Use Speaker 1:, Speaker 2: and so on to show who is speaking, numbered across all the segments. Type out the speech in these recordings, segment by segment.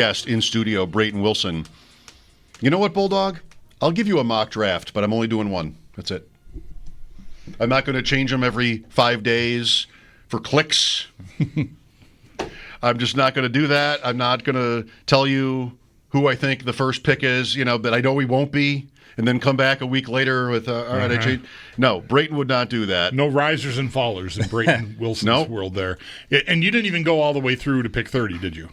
Speaker 1: Guest in studio, Brayton Wilson. You know what, Bulldog? I'll give you a mock draft, but I'm only doing one. That's it. I'm not going to change them every 5 days for clicks. I'm just not going to do that. I'm not going to tell you who I think the first pick is, that I know he won't be, and then come back a week later with, all right, I changed. No, Brayton would not do that.
Speaker 2: No risers and fallers in Brayton Wilson's world there. And you didn't even go all the way through to pick 30, did you?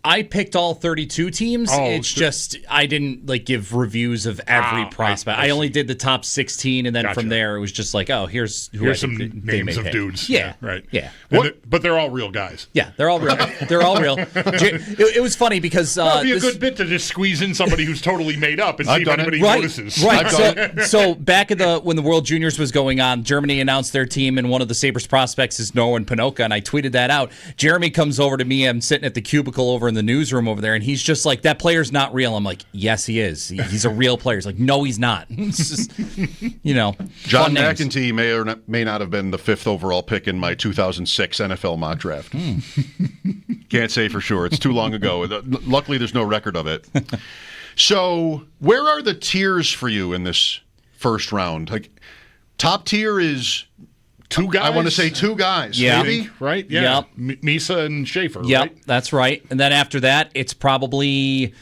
Speaker 3: I picked all 32 teams. It's just I didn't give reviews of every prospect. I only did the top 16, and then from there it was just here's
Speaker 2: some names of dudes.
Speaker 3: Yeah,
Speaker 2: right.
Speaker 3: Yeah,
Speaker 2: but they're all real guys.
Speaker 3: Yeah, they're all real. They're all real. It was funny because
Speaker 2: it'd be a good bit to just squeeze in somebody who's totally made up and see if anybody notices.
Speaker 3: Right. So back when the World Juniors was going on, Germany announced their team, and one of the Sabres prospects is Norwin Panoka, and I tweeted that out. Jeremy comes over to me. I'm sitting at the cubicle over in the newsroom over there, and he's just like, that player's not real. I'm like, yes, he is. He's a real player. He's like, no, he's not. It's just,
Speaker 1: John McEntee may or may not have been the 5th overall pick in my 2006 NFL mock draft. Can't say for sure. It's too long ago. Luckily, there's no record of it. So, where are the tiers for you in this first round? Top tier is
Speaker 2: 2 guys?
Speaker 1: I want to say 2 guys.
Speaker 3: Yeah.
Speaker 1: Maybe?
Speaker 2: Right? Yeah.
Speaker 3: Yep.
Speaker 2: Misa and Schaefer,
Speaker 3: Yep,
Speaker 2: right?
Speaker 3: that's right. And then after that, it's probably,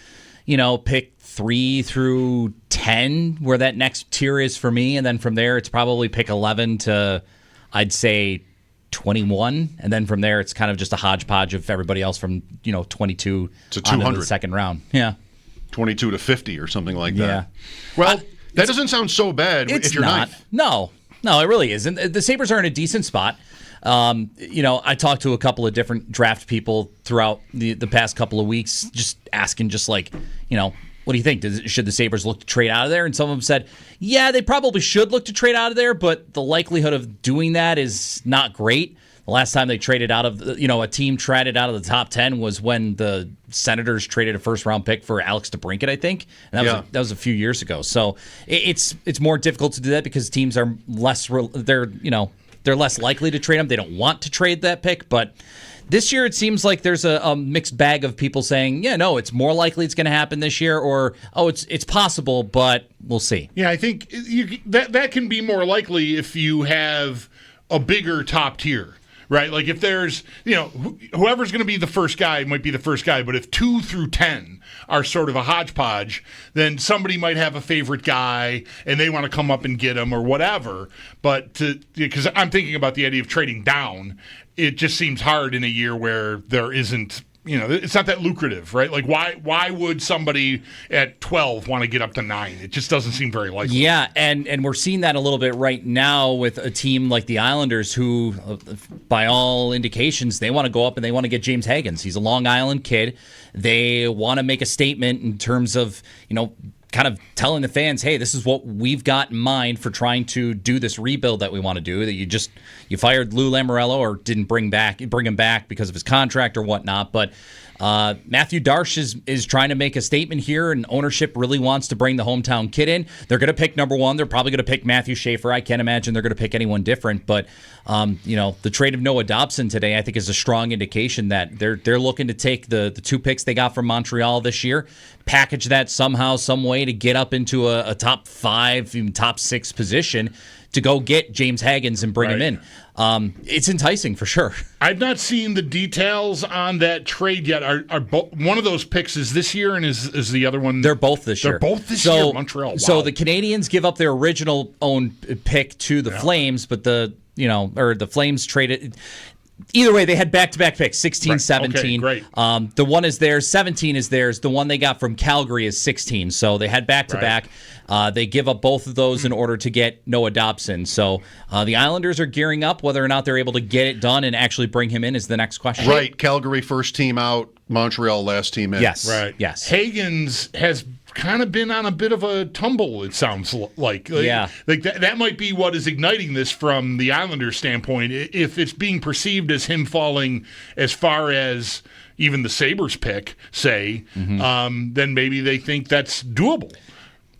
Speaker 3: pick 3 through 10, where that next tier is for me. And then from there, it's probably pick 11 to, I'd say, 21. And then from there, it's kind of just a hodgepodge of everybody else from, 22
Speaker 1: to 200.
Speaker 3: The second round. Yeah.
Speaker 1: 22 to 50 or something like that.
Speaker 3: Yeah.
Speaker 1: Well, that doesn't sound so bad if you're
Speaker 3: not.
Speaker 1: ninth.
Speaker 3: No, it really isn't. The Sabres are in a decent spot. I talked to a couple of different draft people throughout the past couple of weeks, just asking what do you think? Should the Sabres look to trade out of there? And some of them said, yeah, they probably should look to trade out of there, but the likelihood of doing that is not great. The last time they traded out of, a team traded out of the top 10 was when the Senators traded a first-round pick for Alex DeBrincat, I think. And that was a few years ago. So it's more difficult to do that because teams are less, they're less likely to trade them. They don't want to trade that pick. But this year it seems like there's a mixed bag of people saying, yeah, no, it's more likely it's going to happen this year, or, it's possible, but we'll see.
Speaker 2: Yeah, I think that can be more likely if you have a bigger top tier. Right, if there's, whoever's going to be the first guy might be the first guy, but if 2 through 10 are sort of a hodgepodge, then somebody might have a favorite guy and they want to come up and get him or whatever. But because I'm thinking about the idea of trading down, it just seems hard in a year where there isn't. It's not that lucrative, right? Why would somebody at 12 want to get up to 9? It just doesn't seem very likely.
Speaker 3: Yeah, and we're seeing that a little bit right now with a team like the Islanders who, by all indications, they want to go up and they want to get James Hagens. He's a Long Island kid. They want to make a statement in terms of, kind of telling the fans, hey, this is what we've got in mind for trying to do this rebuild that we want to do, that you fired Lou Lamoriello or didn't bring him back because of his contract or whatnot. But Matthew Darche is trying to make a statement here, and ownership really wants to bring the hometown kid in. They're going to pick number 1. They're probably going to pick Matthew Schaefer. I can't imagine they're going to pick anyone different. But the trade of Noah Dobson today, I think, is a strong indication that they're looking to take the 2 picks they got from Montreal this year, package that somehow, some way to get up into a top 5, even top 6 position to go get James Hagens and bring him in. It's enticing for sure.
Speaker 2: I've not seen the details on that trade yet. Are one of those picks is this year, and is the other one?
Speaker 3: They're both this year.
Speaker 2: They're both this year. Montreal. Wow.
Speaker 3: So the Canadians give up their original own pick to the Flames, but the Flames traded. Either way, they had back-to-back picks, 16,
Speaker 2: right.
Speaker 3: 17.
Speaker 2: Okay, great.
Speaker 3: The one is theirs, 17 is theirs. The one they got from Calgary is 16. So they had back-to-back. Right. They give up both of those in order to get Noah Dobson. So the Islanders are gearing up. Whether or not they're able to get it done and actually bring him in is the next question.
Speaker 1: Right. Calgary first team out, Montreal last team in.
Speaker 3: Yes.
Speaker 2: Right.
Speaker 3: Yes.
Speaker 2: Hagens has kind of been on a bit of a tumble, it sounds like.
Speaker 3: Yeah.
Speaker 2: That might be what is igniting this from the Islanders' standpoint. If it's being perceived as him falling as far as even the Sabres pick, say, then maybe they think that's doable.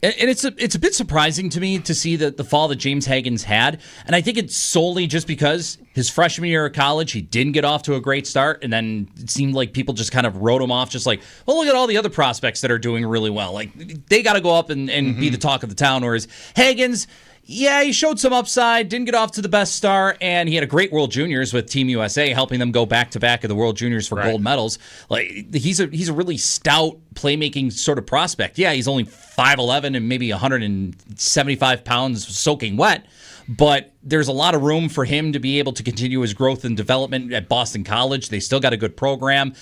Speaker 3: And it's a bit surprising to me to see the fall that James Hagens had. And I think it's solely just because his freshman year of college, he didn't get off to a great start. And then it seemed like people just kind of wrote him off just like, well, look at all the other prospects that are doing really well. Like, they got to go up and be the talk of the town. Whereas Hagens, yeah, he showed some upside, didn't get off to the best start, and he had a great World Juniors with Team USA, helping them go back-to-back at the World Juniors for gold medals. Like, he's a really stout playmaking sort of prospect. Yeah, he's only 5'11" and maybe 175 pounds soaking wet, but there's a lot of room for him to be able to continue his growth and development at Boston College. They still got a good program,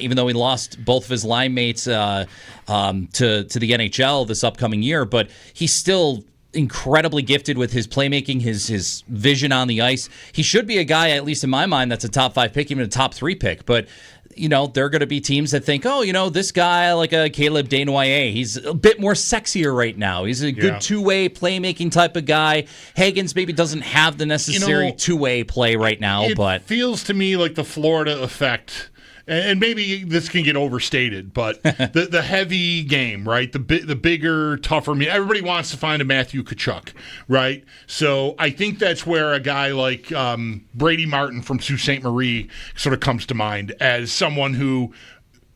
Speaker 3: even though he lost both of his line mates to the NHL this upcoming year, but he's still incredibly gifted with his playmaking, his vision on the ice. He should be a guy, at least in my mind, that's a top 5 pick, even a top 3 pick. But, there are going to be teams that think, this guy, like a Caleb Desnoyers, he's a bit more sexier right now. He's a good two-way playmaking type of guy. Hagens maybe doesn't have the necessary two-way play right now. But
Speaker 2: feels to me like the Florida effect. And maybe this can get overstated, but the heavy game, right? The bigger, tougher. Everybody wants to find a Matthew Tkachuk, right? So I think that's where a guy like Brady Martin from Sault Ste. Marie sort of comes to mind as someone who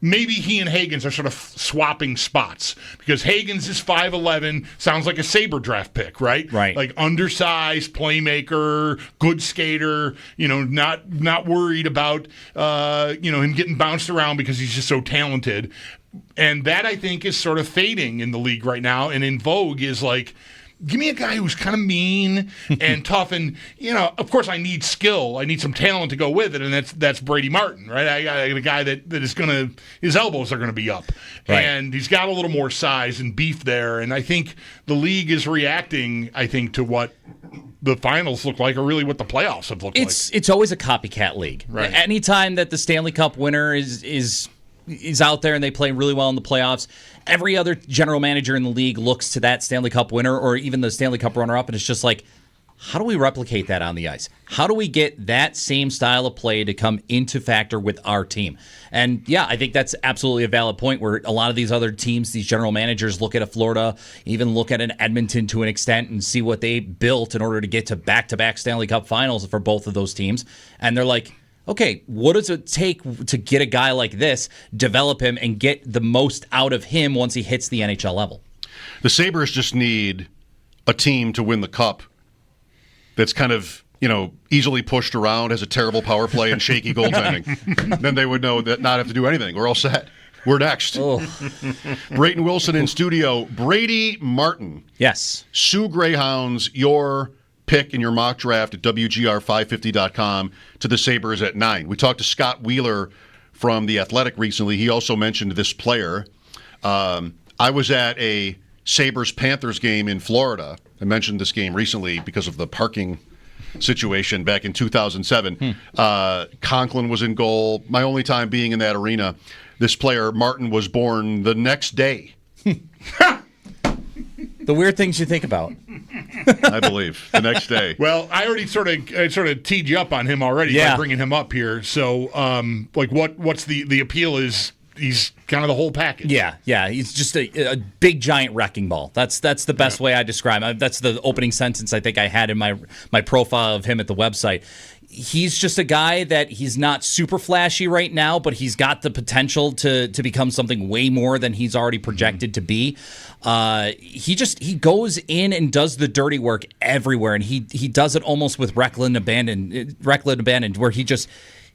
Speaker 2: maybe he and Hagens are sort of swapping spots because Hagens is 5'11", sounds like a Sabre draft pick, right?
Speaker 3: Right.
Speaker 2: Like undersized, playmaker, good skater, not worried about, him getting bounced around because he's just so talented. And that, I think, is sort of fading in the league right now. And in vogue is like, give me a guy who's kind of mean and tough, and of course, I need skill. I need some talent to go with it, and that's Brady Martin, right? I got a guy that is his elbows are gonna be up,
Speaker 3: right.
Speaker 2: And he's got a little more size and beef there. And I think the league is reacting, to what the finals look like, or really what the playoffs have looked like.
Speaker 3: It's always a copycat league.
Speaker 2: Right.
Speaker 3: Anytime that the Stanley Cup winner is out there and they play really well in the playoffs, every other general manager in the league looks to that Stanley Cup winner or even the Stanley Cup runner-up, and it's just like, how do we replicate that on the ice? How do we get that same style of play to come into factor with our team? And yeah, I think that's absolutely a valid point where a lot of these other teams, these general managers look at a Florida, even look at an Edmonton to an extent and see what they built in order to get to back-to-back Stanley Cup finals for both of those teams. And they're like, okay, what does it take to get a guy like this, develop him, and get the most out of him once he hits the NHL level?
Speaker 1: The Sabres just need a team to win the Cup that's kind of, easily pushed around, has a terrible power play and shaky goaltending. Then they would know that not have to do anything. We're all set. We're next.
Speaker 3: Oh.
Speaker 1: Brayton Wilson in studio. Brady Martin.
Speaker 3: Yes.
Speaker 1: Sioux Greyhounds, your pick in your mock draft at WGR550.com to the Sabres at 9. We talked to Scott Wheeler from The Athletic recently. He also mentioned this player. I was at a Sabres-Panthers game in Florida. I mentioned this game recently because of the parking situation back in 2007. Conklin was in goal. My only time being in that arena. This player, Martin, was born the next day.
Speaker 3: The weird things you think about.
Speaker 1: I believe the next day.
Speaker 2: Well, I already sort of teed you up on him already by bringing him up here. So, what's the appeal is he's kind of the whole package.
Speaker 3: Yeah. He's just a big giant wrecking ball. That's the best way I describe him. That's the opening sentence I think I had in my profile of him at the website. He's just a guy that he's not super flashy right now, but he's got the potential to become something way more than he's already projected to be. He goes in and does the dirty work everywhere, and he does it almost with reckless abandon, where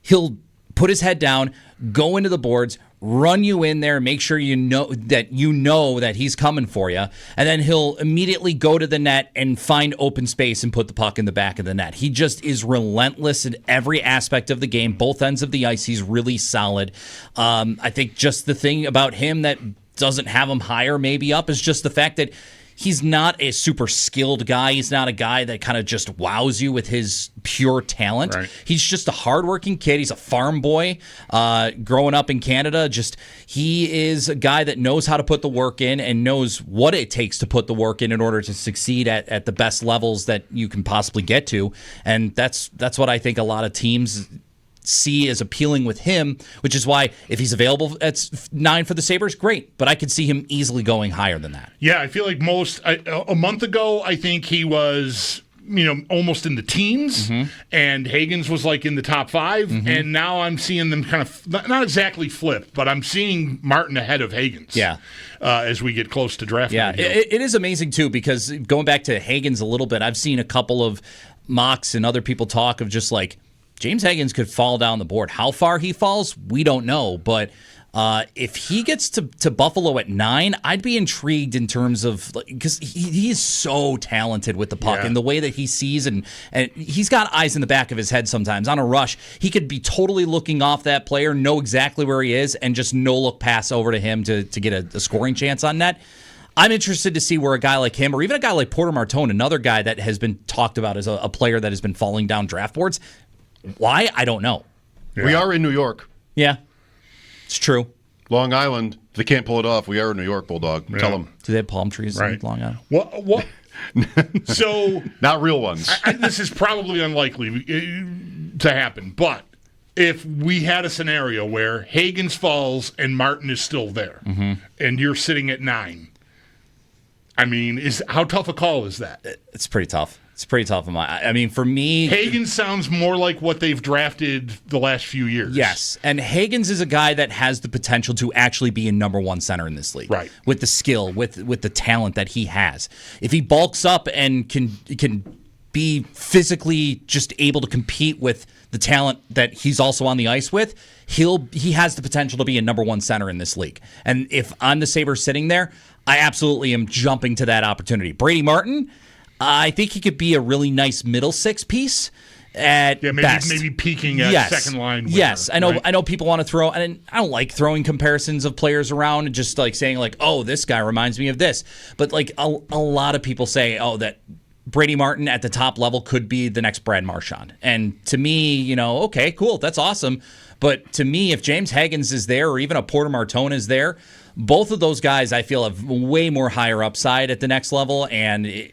Speaker 3: he'll put his head down, go into the boards, run you in there, make sure you know that he's coming for you, and then he'll immediately go to the net and find open space and put the puck in the back of the net. He just is relentless in every aspect of the game, both ends of the ice. He's really solid. I think just the thing about him that doesn't have him higher, maybe up, is just the fact that he's not a super skilled guy. He's not a guy that kind of just wows you with his pure talent.
Speaker 2: Right.
Speaker 3: He's just a hardworking kid. He's a farm boy growing up in Canada. He is a guy that knows how to put the work in and knows what it takes to put the work in order to succeed at the best levels that you can possibly get to. And that's what I think a lot of teams see as appealing with him, which is why if he's available at 9 for the Sabres, great. But I could see him easily going higher than that.
Speaker 2: Yeah, I feel like a month ago, I think he was almost in the teens, and Hagens was like in the top 5, and now I'm seeing them kind of not exactly flip, but I'm seeing Martin ahead of Hagens.
Speaker 3: Yeah.
Speaker 2: As we get close to draft.
Speaker 3: Yeah, it is amazing too, because going back to Hagens a little bit, I've seen a couple of mocks and other people talk of just like James Hagens could fall down the board. How far he falls, we don't know, but if he gets to Buffalo at 9, I'd be intrigued in terms of, because he is so talented with the puck and the way that he sees, and he's got eyes in the back of his head sometimes. On a rush, he could be totally looking off that player, know exactly where he is, and just no-look pass over to him to get a scoring chance on net. I'm interested to see where a guy like him, or even a guy like Porter Martone, another guy that has been talked about as a player that has been falling down draft boards, why? I don't know.
Speaker 1: Yeah. We are in New York.
Speaker 3: Yeah. It's true.
Speaker 1: Long Island, if they can't pull it off, we are in New York, Bulldog. Yeah. Tell them.
Speaker 3: Do they have palm trees in Long Island?
Speaker 2: What? So
Speaker 1: not real ones.
Speaker 2: This is probably unlikely to happen, but if we had a scenario where Hagens falls and Martin is still there, and you're sitting at 9, I mean, how tough a call is that?
Speaker 3: It's pretty tough. It's pretty tough. I mean, for me,
Speaker 2: Hagens sounds more like what they've drafted the last few years.
Speaker 3: Yes, and Hagens is a guy that has the potential to actually be a number 1 center in this league.
Speaker 2: Right.
Speaker 3: With the skill, with the talent that he has. If he bulks up and can be physically just able to compete with the talent that he's also on the ice with, he has the potential to be a number 1 center in this league. And if I'm the Sabres sitting there, I absolutely am jumping to that opportunity. Brady Martin, I think he could be a really nice middle 6 piece at best.
Speaker 2: Maybe peaking at second line. Winner,
Speaker 3: yes, I know. Right? I know people want to throw, and I don't like throwing comparisons of players around and just like saying like, "Oh, this guy reminds me of this." But like a lot of people say, "Oh, that Brady Martin at the top level could be the next Brad Marchand." And to me, okay, cool, that's awesome. But to me, if James Hagens is there, or even a Porter Martone is there, both of those guys I feel have way more higher upside at the next level, and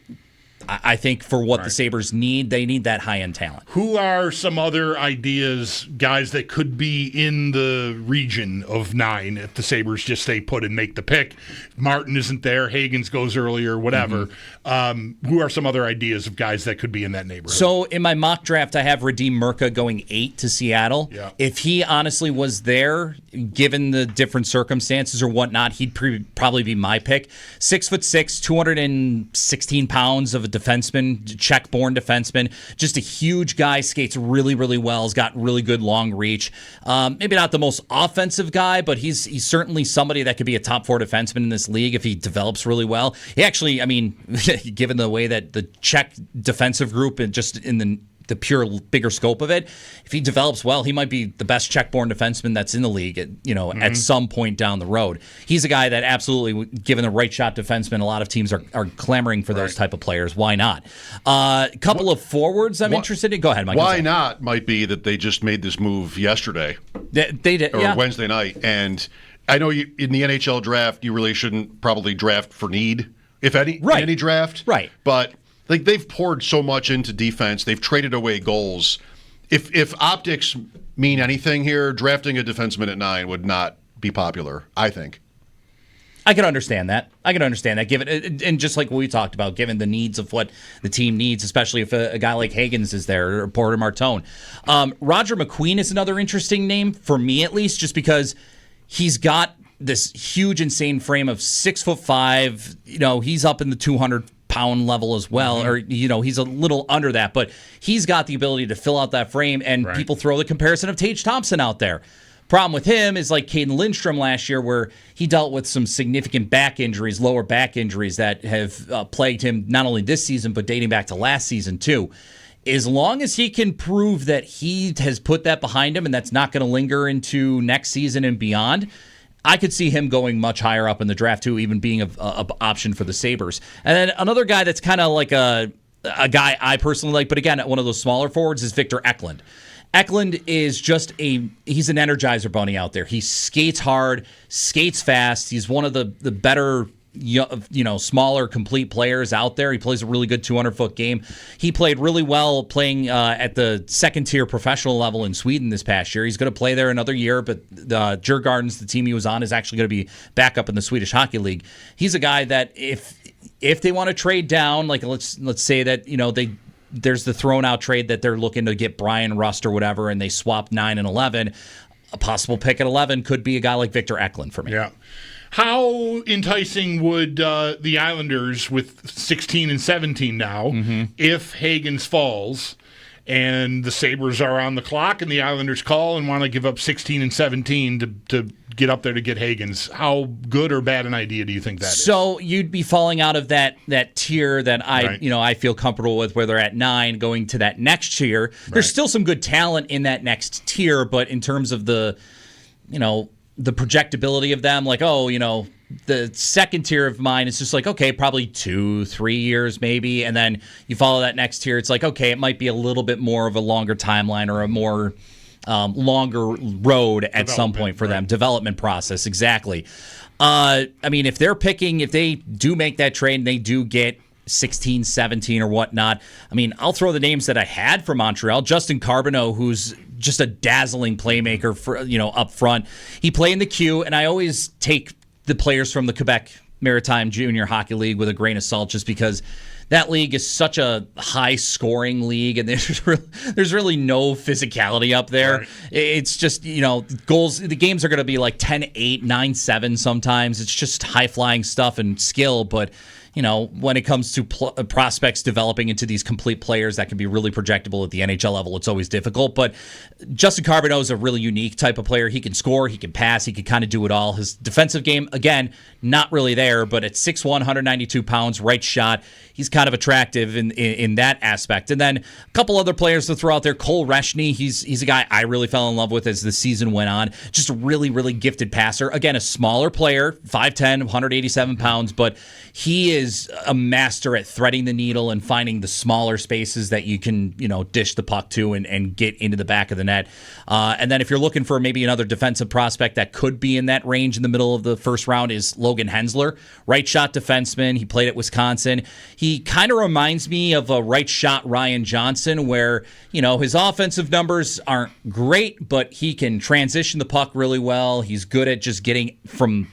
Speaker 3: I think for what the Sabres need, they need that high-end talent.
Speaker 2: Who are some other ideas, guys that could be in the region of 9 if the Sabres just stay put and make the pick? Martin isn't there, Hagens goes earlier, whatever. Who are some other ideas of guys that could be in that neighborhood?
Speaker 3: So in my mock draft, I have Radim Murka going 8 to Seattle.
Speaker 2: Yeah.
Speaker 3: If he honestly was there, given the different circumstances or whatnot, he'd probably be my pick. 6'6", 216 pounds of a defenseman, Czech-born defenseman, just a huge guy, skates really, really well, has got really good long reach. Maybe not the most offensive guy, but he's certainly somebody that could be a top 4 defenseman in this league if he develops really well. He actually, I mean, given the way that the Czech defensive group and just in the pure bigger scope of it, if he develops well, he might be the best Czech-born defenseman that's in the league at some point down the road. He's a guy that absolutely, given the right shot defenseman, a lot of teams are clamoring for those type of players. Why not? A couple of forwards I'm interested in. Go ahead, Mike.
Speaker 1: Why not might be that they just made this move yesterday.
Speaker 3: They did,
Speaker 1: or Wednesday night. And I know in the NHL draft, you really shouldn't probably draft for need, if any, in any draft.
Speaker 3: Right.
Speaker 1: But they've poured so much into defense. They've traded away goals. If optics mean anything here, drafting a defenseman at 9 would not be popular, I think.
Speaker 3: I can understand that. Given and just like what we talked about, given the needs of what the team needs, especially if a guy like Hagens is there or Porter Martone. Roger McQueen is another interesting name for me, at least, just because he's got this huge, insane frame of 6'5". He's up in the 200-pound level as well, or he's a little under that, but he's got the ability to fill out that frame, and people throw the comparison of Tage Thompson out there. Problem with him is like Caden Lindstrom last year, where he dealt with some significant back injuries, lower back injuries that have plagued him not only this season, but dating back to last season too. As long as he can prove that he has put that behind him and that's not going to linger into next season and beyond, I could see him going much higher up in the draft too, even being an option for the Sabres. And then another guy that's kind of like a guy I personally like, but again, one of those smaller forwards, is Victor Eklund. Eklund is he's an energizer bunny out there. He skates hard, skates fast. He's one of the better smaller, complete players out there. He plays a really good 200-foot game. He played really well playing at the second-tier professional level in Sweden this past year. He's going to play there another year, but the Djurgårdens, the team he was on, is actually going to be back up in the Swedish Hockey League. He's a guy that if they want to trade down, like let's say that there's the thrown out trade that they're looking to get Brian Rust or whatever, and they swap 9 and 11. A possible pick at 11 could be a guy like Victor Eklund for me.
Speaker 2: Yeah. How enticing would the Islanders with 16 and 17 now, if Hagens falls and the Sabres are on the clock and the Islanders call and want to give up 16 and 17 to get up there to get Hagens? How good or bad an idea do you think that is?
Speaker 3: So you'd be falling out of that tier that I feel comfortable with, where they're at 9, going to that next tier. There's still some good talent in that next tier, but in terms of the projectability of them, the second tier of mine is just like, okay, probably 2-3 years maybe, and then you follow that next tier, it's like, okay, it might be a little bit more of a longer timeline or a more longer road at some point for them. Development process, exactly. If they do make that trade and they do get 16, 17 or whatnot, I'll throw the names that I had for Montreal. Justin Carbonneau, who's just a dazzling playmaker for up front. He played in the Q, and I always take the players from the Quebec Maritime Junior Hockey League with a grain of salt, just because that league is such a high-scoring league, and there's really no physicality up there. Right. It's just, goals. The games are going to be like 10-8, 9-7 sometimes. It's just high-flying stuff and skill, but when it comes to prospects developing into these complete players that can be really projectable at the NHL level, it's always difficult. But Justin Carbonneau is a really unique type of player. He can score, he can pass, he can kind of do it all. His defensive game, again, not really there, but at 6'1", 192 pounds, right shot, he's kind of attractive in that aspect. And then a couple other players to throw out there. Cole Reshny, he's a guy I really fell in love with as the season went on. Just a really, really gifted passer. Again, a smaller player, 5'10", 187 pounds, but he is a master at threading the needle and finding the smaller spaces that you can, dish the puck to and get into the back of the net. And then if you're looking for maybe another defensive prospect that could be in that range in the middle of the first round, is Logan Hensler, right shot defenseman. He played at Wisconsin. He kind of reminds me of a right shot Ryan Johnson, where, his offensive numbers aren't great, but he can transition the puck really well. He's good at just getting from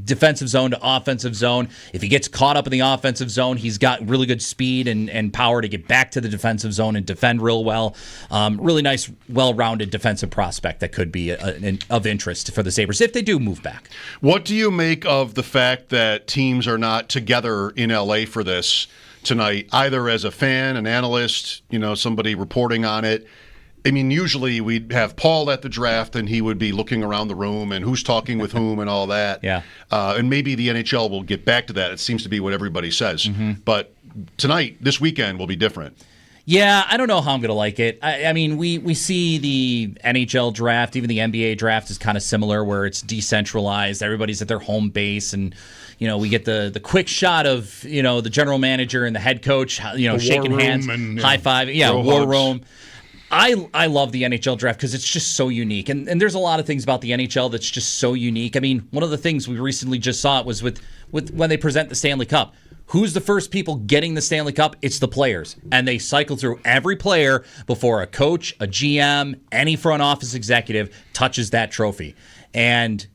Speaker 3: defensive zone to offensive zone. If he gets caught up in the offensive zone, he's got really good speed and power to get back to the defensive zone and defend real well. Really nice, well-rounded defensive prospect that could be of interest for the Sabres if they do move back.
Speaker 1: What do you make of the fact that teams are not together in LA for this tonight, either as a fan, an analyst, somebody reporting on it? Usually we'd have Paul at the draft, and he would be looking around the room and who's talking with whom and all that.
Speaker 3: Yeah.
Speaker 1: And maybe the NHL will get back to that. It seems to be what everybody says. But tonight, this weekend, will be different.
Speaker 3: Yeah, I don't know how I'm going to like it. We see the NHL draft, even the NBA draft is kind of similar, where it's decentralized. Everybody's at their home base, and we get the quick shot of the general manager and the head coach, shaking hands, and high five, war room. I love the NHL draft because it's just so unique. And there's a lot of things about the NHL that's just so unique. One of the things we recently just saw it was with when they present the Stanley Cup. Who's the first people getting the Stanley Cup? It's the players. And they cycle through every player before a coach, a GM, any front office executive touches that trophy. And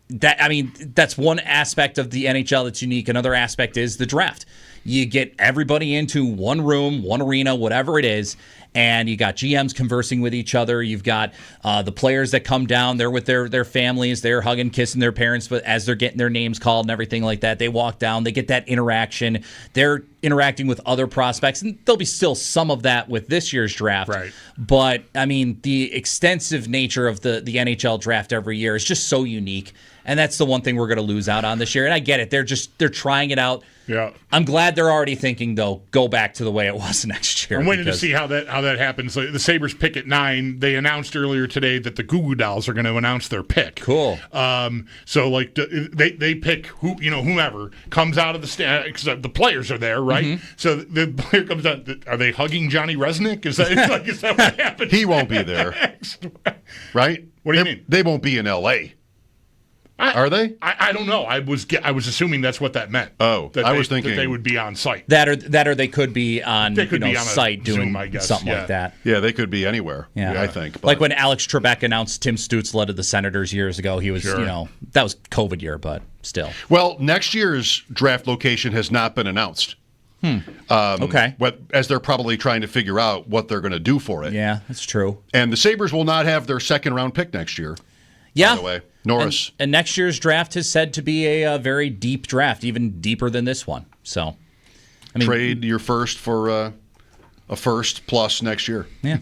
Speaker 3: that's one aspect of the NHL that's unique. Another aspect is the draft. You get everybody into one room, one arena, whatever it is, and you got GMs conversing with each other. You've got the players that come down. They're with their families. They're hugging, kissing their parents, but as they're getting their names called and everything like that, they walk down. They get that interaction. They're interacting with other prospects, and there'll be still some of that with this year's draft.
Speaker 2: Right.
Speaker 3: But, the extensive nature of the NHL draft every year is just so unique, and that's the one thing we're going to lose out on this year. And I get it. They're trying it out.
Speaker 2: Yeah.
Speaker 3: I'm glad they're already thinking, though, go back to the way it was next year.
Speaker 2: I'm waiting to see how that happens. The Sabres pick at 9. They announced earlier today that the Goo Goo Dolls are going to announce their pick.
Speaker 3: Cool.
Speaker 2: So they pick whomever comes out of the stand, because the players are there, right? Mm-hmm. So the player comes out. Are they hugging Johnny Resnick? Is that what happened?
Speaker 1: He won't be there, right?
Speaker 2: What do you mean?
Speaker 1: They won't be in L.A. Are they?
Speaker 2: I don't know. I was assuming that's what that meant.
Speaker 1: Oh,
Speaker 2: that
Speaker 1: I was thinking
Speaker 2: that they would be on site.
Speaker 3: That or they could be on site doing
Speaker 2: Zoom, I guess.
Speaker 3: something like that.
Speaker 1: Yeah, they could be anywhere.
Speaker 3: Yeah.
Speaker 1: I think. But.
Speaker 3: Like when Alex Trebek announced Tim Stützle to the Senators years ago, he was that was COVID year, but still.
Speaker 1: Well, next year's draft location has not been announced.
Speaker 3: Okay.
Speaker 1: As they're probably trying to figure out what they're going to do for it.
Speaker 3: Yeah, that's true.
Speaker 1: And the Sabres will not have their second round pick next year.
Speaker 3: Yeah.
Speaker 1: By the way, Norris.
Speaker 3: And next year's draft is said to be a very deep draft, even deeper than this one. So, I mean,
Speaker 1: trade your first for a first plus next year.
Speaker 3: Yeah.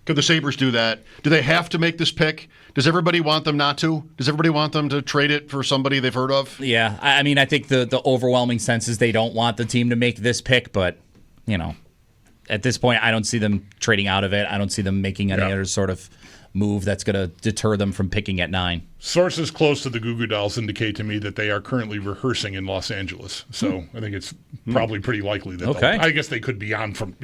Speaker 1: Could the Sabres do that? Do they have to make this pick? Does everybody want them not to? Does everybody want them to trade it for somebody they've heard of?
Speaker 3: Yeah. I mean, I think the overwhelming sense is they don't want the team to make this pick, but, at this point, I don't see them trading out of it. I don't see them making any other sort of move that's going to deter them from picking at 9.
Speaker 2: Sources close to the Goo Goo Dolls indicate to me that they are currently rehearsing in Los Angeles. So I think it's probably pretty likely that I guess they could be on from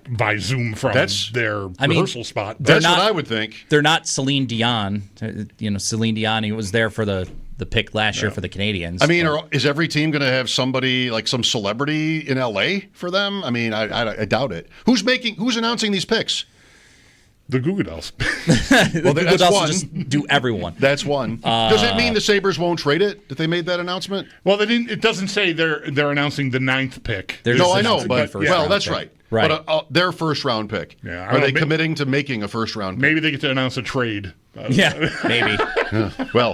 Speaker 2: by Zoom from their rehearsal spot.
Speaker 1: That's what I would think.
Speaker 3: They're not Celine Dion. Celine Dion, he was there for the pick last year for the Canadians.
Speaker 1: I mean, is every team going to have somebody like some celebrity in LA for them? I mean, I doubt it. Who's announcing these picks?
Speaker 2: The Goo Goo Dolls.
Speaker 1: Well, that's one.
Speaker 3: Just do everyone.
Speaker 1: That's one. Does it mean the Sabres won't trade it? That they made that announcement?
Speaker 2: Well, they didn't. It doesn't say they're announcing the 9th pick.
Speaker 1: No, I know, but that's right.
Speaker 3: Right.
Speaker 1: But their first round pick.
Speaker 2: Yeah,
Speaker 1: are they committing to making a first round pick?
Speaker 2: Maybe they get to announce a trade.
Speaker 3: Yeah, maybe.
Speaker 1: Well,